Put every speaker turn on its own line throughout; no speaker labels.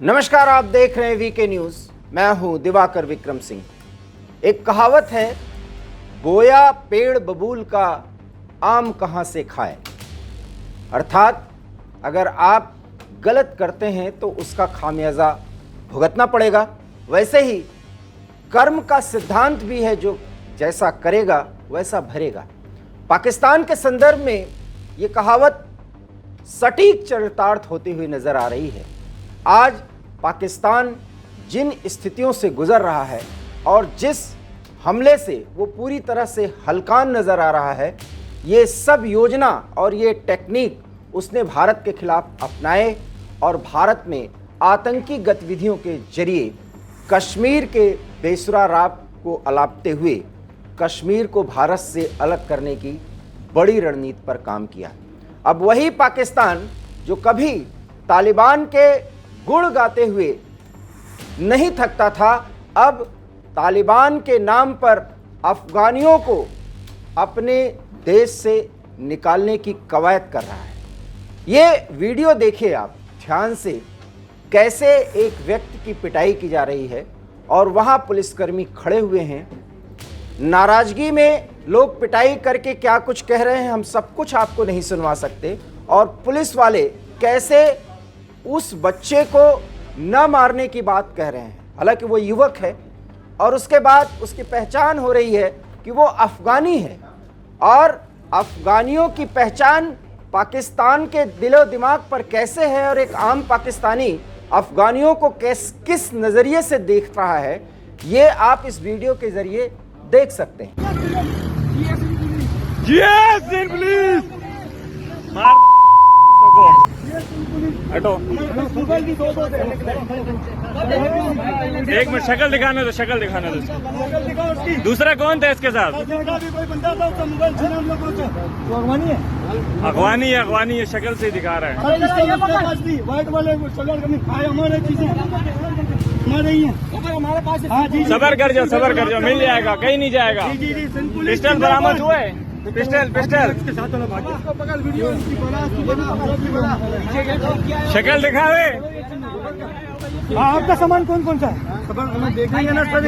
नमस्कार, आप देख रहे हैं वीके न्यूज। मैं हूं दिवाकर विक्रम सिंह। एक कहावत है, बोया पेड़ बबूल का आम कहां से खाए। अर्थात अगर आप गलत करते हैं तो उसका खामियाजा भुगतना पड़ेगा। वैसे ही कर्म का सिद्धांत भी है, जो जैसा करेगा वैसा भरेगा। पाकिस्तान के संदर्भ में ये कहावत सटीक चरितार्थ होती हुई नजर आ रही है। आज पाकिस्तान जिन स्थितियों से गुजर रहा है और जिस हमले से वो पूरी तरह से हलकान नजर आ रहा है, ये सब योजना और ये टेक्निक उसने भारत के खिलाफ अपनाए और भारत में आतंकी गतिविधियों के जरिए कश्मीर के बेसुरा राग को अलापते हुए कश्मीर को भारत से अलग करने की बड़ी रणनीति पर काम किया। अब वही पाकिस्तान जो कभी तालिबान के गुण गाते हुए नहीं थकता था, अब तालिबान के नाम पर अफगानियों को अपने देश से निकालने की कवायद कर रहा है। ये वीडियो देखिए आप ध्यान से, कैसे एक व्यक्ति की पिटाई की जा रही है और वहां पुलिसकर्मी खड़े हुए हैं। नाराजगी में लोग पिटाई करके क्या कुछ कह रहे हैं, हम सब कुछ आपको नहीं सुनवा सकते। और पुलिस वाले कैसे उस बच्चे को न मारने की बात कह रहे हैं, हालांकि वो युवक है और उसके बाद उसकी पहचान हो रही है कि वो अफगानी है। और अफगानियों की पहचान पाकिस्तान के दिलो दिमाग पर कैसे है और एक आम पाकिस्तानी अफगानियों को किस नज़रिए से देख रहा है, ये आप इस वीडियो के जरिए देख सकते हैं।
हटो, एक मिनट, शक्ल दिखाने दो, शक्ल दिखाने दो। दूसरा कौन था इसके साथ? अगवानी है, शक्ल से दिखा रहा है। सबर कर जाओ, मिल जाएगा, कहीं नहीं जाएगा। पिस्टल बरामद हुआ है, पिस्टल शक्ल दिखावे।
आपका सामान कौन कौन सा है? सामान देखेंगे ना सर,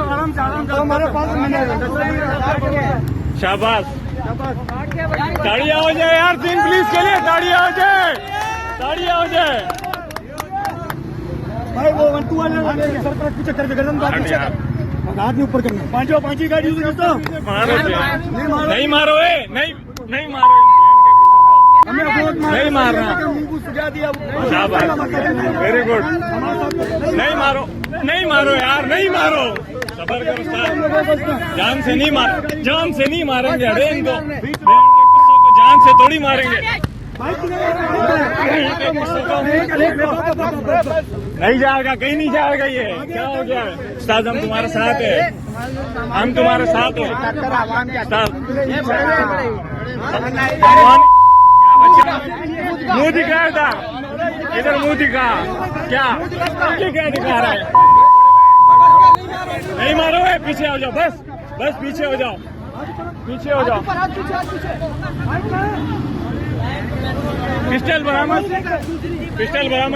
आराम से हमारे पास।
शाबाश, ताड़ियां हो जाए यार, तीन पुलिस के लिए ताड़ियां हो जाए।
भाई वो 1 2 वाले सर पर पीछे करके गर्दन बात पीछे कर, हाथ में ऊपर करना। पांची गाड़ी यूज करता
मारो, नहीं मारो, नहीं मारो, नहीं मारना। वेरी गुड, नहीं मारो यार, नहीं मारो। सबर करो उस्ताद, जान से नहीं मारेंगे। अरे इनको जान से थोड़ी मारेंगे। नहीं जाएगा, कहीं नहीं जाएगा। ये क्या हो गया उस्ताद? हम तुम्हारे साथ है, मुंह दिखा था इधर, मुंह दिखा। क्या दिखा रहा है? नहीं मारो, पीछे हो जाओ, बस पीछे हो जाओ। पिस्टल बरामद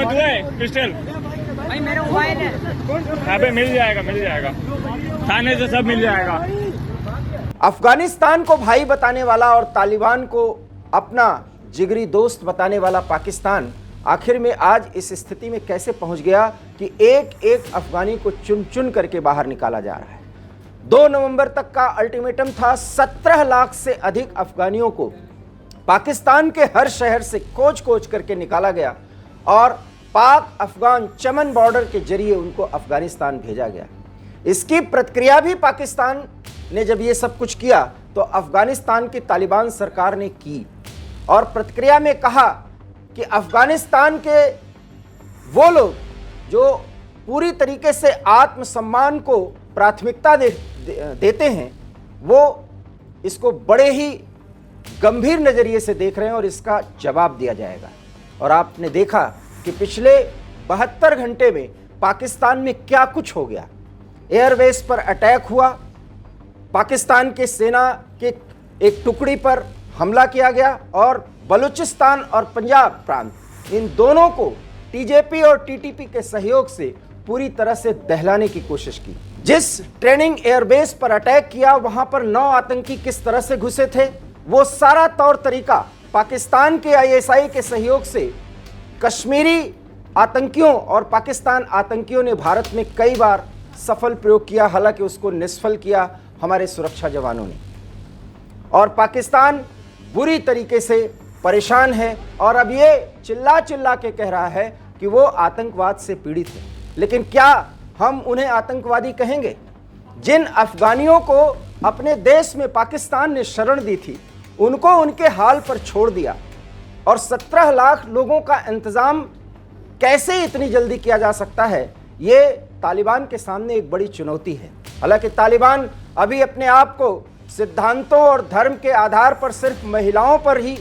हुआ है, पिस्टल
भाई मेरा मोबाइल है।
अबे मिल जाएगा, थाने से सब मिल जाएगा।
अफगानिस्तान को भाई बताने वाला और तालिबान को अपना जिगरी दोस्त बताने वाला पाकिस्तान आखिर में आज इस स्थिति में कैसे पहुंच गया कि एक एक अफगानी को चुन चुन करके बाहर निकाला जा रहा है। 2 नवंबर तक का अल्टीमेटम था। 17 लाख से अधिक अफगानियों को पाकिस्तान के हर शहर से कोच करके निकाला गया और पाक अफगान चमन बॉर्डर के जरिए उनको अफगानिस्तान भेजा गया। इसकी प्रतिक्रिया भी पाकिस्तान ने जब ये सब कुछ किया तो अफगानिस्तान की तालिबान सरकार ने की और प्रतिक्रिया में कहा कि अफगानिस्तान के वो लोग जो पूरी तरीके से आत्मसम्मान को प्राथमिकता देते हैं, वो इसको बड़े ही गंभीर नजरिए से देख रहे हैं और इसका जवाब दिया जाएगा। और आपने देखा कि पिछले 72 घंटे में पाकिस्तान में क्या कुछ हो गया। एयरबेस पर अटैक हुआ, पाकिस्तान के सेना के एक टुकड़ी पर हमला किया गया और बलूचिस्तान और पंजाब प्रांत इन दोनों को टीजेपी और टीटीपी के सहयोग से पूरी तरह से दहलाने की कोशिश की। जिस ट्रेनिंग एयरबेस पर अटैक किया वहां पर 9 आतंकी किस तरह से घुसे थे, वो सारा तौर तरीका पाकिस्तान के आईएसआई के सहयोग से कश्मीरी आतंकियों और पाकिस्तान आतंकियों ने भारत में कई बार सफल प्रयोग किया, हालांकि उसको निष्फल किया हमारे सुरक्षा जवानों ने। और पाकिस्तान बुरी तरीके से परेशान है और अब ये चिल्ला चिल्ला के कह रहा है कि वो आतंकवाद से पीड़ित है। लेकिन क्या हम उन्हें आतंकवादी कहेंगे? जिन अफगानियों को अपने देश में पाकिस्तान ने शरण दी थी, उनको उनके हाल पर छोड़ दिया और 17 लाख लोगों का इंतजाम कैसे इतनी जल्दी किया जा सकता है, ये तालिबान के सामने एक बड़ी चुनौती है। हालांकि तालिबान अभी अपने आप को सिद्धांतों और धर्म के आधार पर सिर्फ महिलाओं पर ही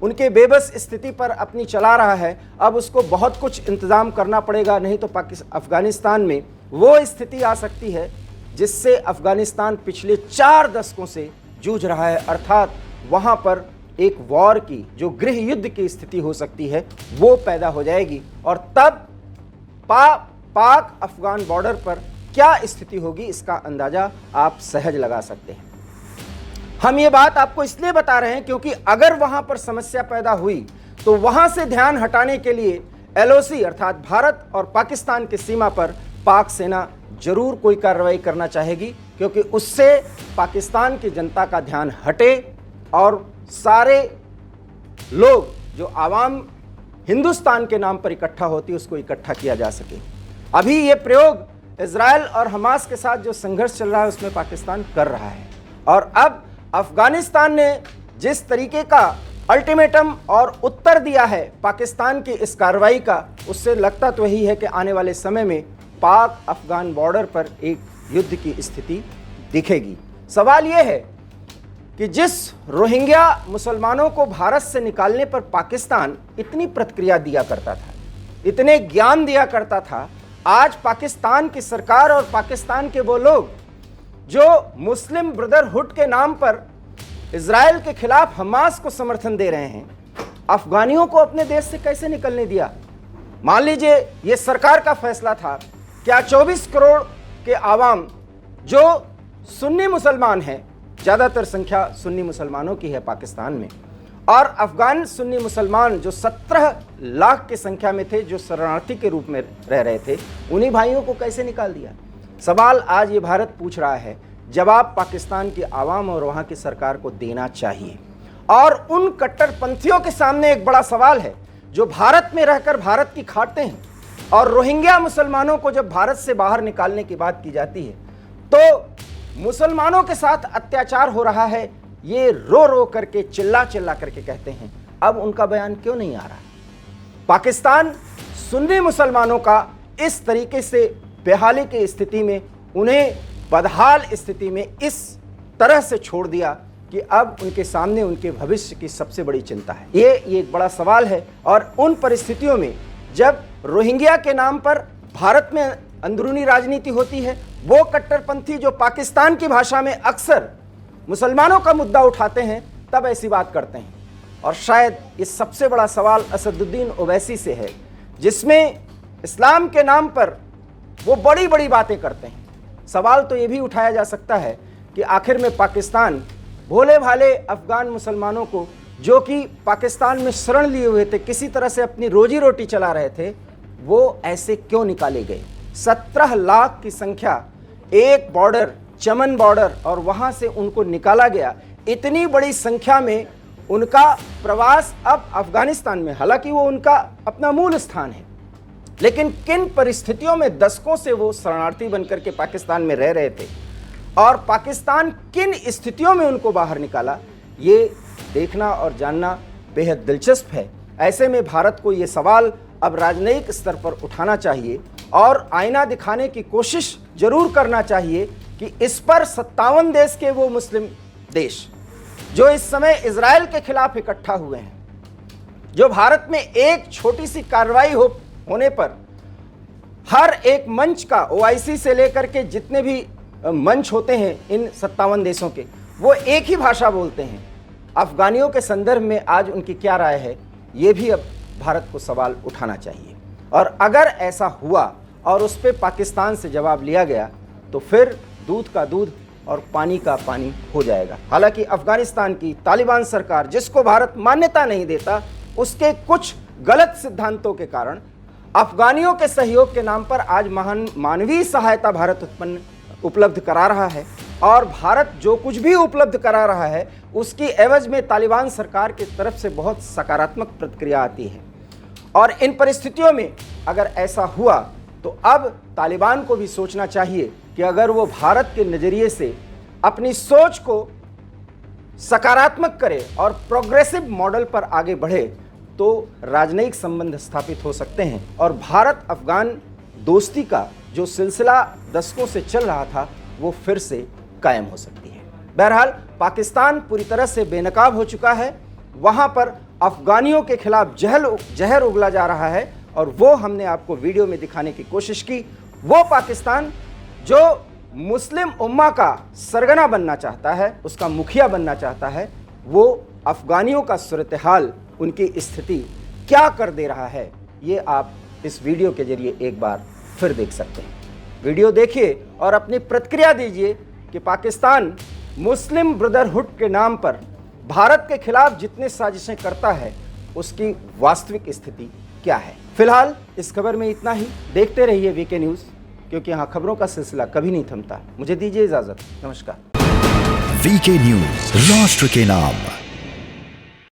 उनके बेबस स्थिति पर अपनी चला रहा है। अब उसको बहुत कुछ इंतजाम करना पड़ेगा, नहीं तो अफगानिस्तान में वो स्थिति आ सकती है जिससे अफगानिस्तान पिछले 4 दशकों से जूझ रहा है, अर्थात वहाँ पर एक वॉर की, जो गृह युद्ध की स्थिति हो सकती है, वो पैदा हो जाएगी। और तब पाक अफगान बॉर्डर पर क्या स्थिति होगी, इसका अंदाजा आप सहज लगा सकते हैं। हम ये बात आपको इसलिए बता रहे हैं क्योंकि अगर वहां पर समस्या पैदा हुई तो वहां से ध्यान हटाने के लिए एलओसी अर्थात भारत और पाकिस्तान की सीमा पर पाक सेना जरूर कोई कार्रवाई करना चाहेगी, क्योंकि उससे पाकिस्तान की जनता का ध्यान हटे और सारे लोग जो आवाम हिंदुस्तान के नाम पर इकट्ठा होती है उसको इकट्ठा किया जा सके। अभी ये प्रयोग इजराइल और हमास के साथ जो संघर्ष चल रहा है उसमें पाकिस्तान कर रहा है। और अब अफगानिस्तान ने जिस तरीके का अल्टीमेटम और उत्तर दिया है पाकिस्तान की इस कार्रवाई का, उससे लगता तो यही है कि आने वाले समय में पाक अफगान बॉर्डर पर एक युद्ध की स्थिति दिखेगी। सवाल यह है कि जिस रोहिंग्या मुसलमानों को भारत से निकालने पर पाकिस्तान इतनी प्रतिक्रिया दिया करता था, इतने ज्ञान दिया करता था, आज पाकिस्तान की सरकार और पाकिस्तान के वो लोग जो मुस्लिम ब्रदरहुड के नाम पर इजराइल के खिलाफ हमास को समर्थन दे रहे हैं, अफगानियों को अपने देश से कैसे निकलने दिया? मान लीजिए ये सरकार का फैसला था, क्या 24 करोड़ के आवाम जो सुन्नी मुसलमान हैं, ज़्यादातर संख्या सुन्नी मुसलमानों की है पाकिस्तान में, और अफगान सुन्नी मुसलमान जो 17 लाख की संख्या में थे, जो शरणार्थी के रूप में रह रहे थे, उन्हीं भाइयों को कैसे निकाल दिया? सवाल आज ये भारत पूछ रहा है, जवाब पाकिस्तान की आवाम और वहाँ की सरकार को देना चाहिए। और उन कट्टरपंथियों के सामने एक बड़ा सवाल है जो भारत में रहकर भारत की खाते हैं, और रोहिंग्या मुसलमानों को जब भारत से बाहर निकालने की बात की जाती है तो मुसलमानों के साथ अत्याचार हो रहा है, ये रो रो करके चिल्ला चिल्ला करके कहते हैं। अब उनका बयान क्यों नहीं आ रहा? पाकिस्तान सुन्नी मुसलमानों का इस तरीके से बेहाली की स्थिति में, उन्हें बदहाल स्थिति में इस तरह से छोड़ दिया कि अब उनके सामने उनके भविष्य की सबसे बड़ी चिंता है। ये एक बड़ा सवाल है। और उन परिस्थितियों में जब रोहिंग्या के नाम पर भारत में अंदरूनी राजनीति होती है, वो कट्टरपंथी जो पाकिस्तान की भाषा में अक्सर मुसलमानों का मुद्दा उठाते हैं, तब ऐसी बात करते हैं। और शायद ये सबसे बड़ा सवाल असदुद्दीन ओवैसी से है, जिसमें इस्लाम के नाम पर वो बड़ी बड़ी बातें करते हैं। सवाल तो ये भी उठाया जा सकता है कि आखिर में पाकिस्तान भोले भाले अफगान मुसलमानों को, जो कि पाकिस्तान में शरण लिए हुए थे, किसी तरह से अपनी रोजी रोटी चला रहे थे, वो ऐसे क्यों निकाले गए? 17 लाख की संख्या, एक बॉर्डर चमन बॉर्डर, और वहाँ से उनको निकाला गया। इतनी बड़ी संख्या में उनका प्रवास अब अफगानिस्तान में, हालांकि वो उनका अपना मूल स्थान है, लेकिन किन परिस्थितियों में दशकों से वो शरणार्थी बनकर के पाकिस्तान में रह रहे थे और पाकिस्तान किन स्थितियों में उनको बाहर निकाला, ये देखना और जानना बेहद दिलचस्प है। ऐसे में भारत को ये सवाल अब राजनयिक स्तर पर उठाना चाहिए और आईना दिखाने की कोशिश जरूर करना चाहिए कि इस पर 57 देश के वो मुस्लिम देश जो इस समय इजराइल के खिलाफ इकट्ठा हुए हैं, जो भारत में एक छोटी सी कार्रवाई होने पर हर एक मंच का, ओआईसी से लेकर के जितने भी मंच होते हैं इन 57 देशों के, वो एक ही भाषा बोलते हैं। अफगानियों के संदर्भ में आज उनकी क्या राय है, ये भी अब भारत को सवाल उठाना चाहिए। और अगर ऐसा हुआ और उस पर पाकिस्तान से जवाब लिया गया तो फिर दूध का दूध और पानी का पानी हो जाएगा। हालांकि अफगानिस्तान की तालिबान सरकार, जिसको भारत मान्यता नहीं देता, उसके कुछ गलत सिद्धांतों के कारण अफगानियों के सहयोग के नाम पर आज महान मानवीय सहायता भारत उपलब्ध करा रहा है। और भारत जो कुछ भी उपलब्ध करा रहा है उसकी एवज में तालिबान सरकार की तरफ से बहुत सकारात्मक प्रतिक्रिया आती है। और इन परिस्थितियों में अगर ऐसा हुआ तो अब तालिबान को भी सोचना चाहिए कि अगर वो भारत के नज़रिए से अपनी सोच को सकारात्मक करे और प्रोग्रेसिव मॉडल पर आगे बढ़े तो राजनयिक संबंध स्थापित हो सकते हैं और भारत अफगान दोस्ती का जो सिलसिला दशकों से चल रहा था वो फिर से कायम हो सकती है। बहरहाल पाकिस्तान पूरी तरह से बेनकाब हो चुका है। वहाँ पर अफगानियों के खिलाफ जहर उगला जा रहा है और वो हमने आपको वीडियो में दिखाने की कोशिश की। वो पाकिस्तान जो मुस्लिम उम्मा का सरगना बनना चाहता है, उसका मुखिया बनना चाहता है, वो अफगानियों का सूरत हाल, उनकी स्थिति क्या कर दे रहा है, ये आप इस वीडियो के जरिए एक बार फिर देख सकते हैं। वीडियो देखिए और अपनी प्रतिक्रिया दीजिए कि पाकिस्तान मुस्लिम ब्रदरहुड के नाम पर भारत के खिलाफ जितनी साजिशें करता है उसकी वास्तविक स्थिति क्या है। फिलहाल इस खबर में इतना ही। देखते रहिए वीके न्यूज़, क्योंकि यहाँ खबरों का सिलसिला कभी नहीं थमता। मुझे दीजिए इजाज़त। नमस्कार।
वीके न्यूज़, राष्ट्र के नाम।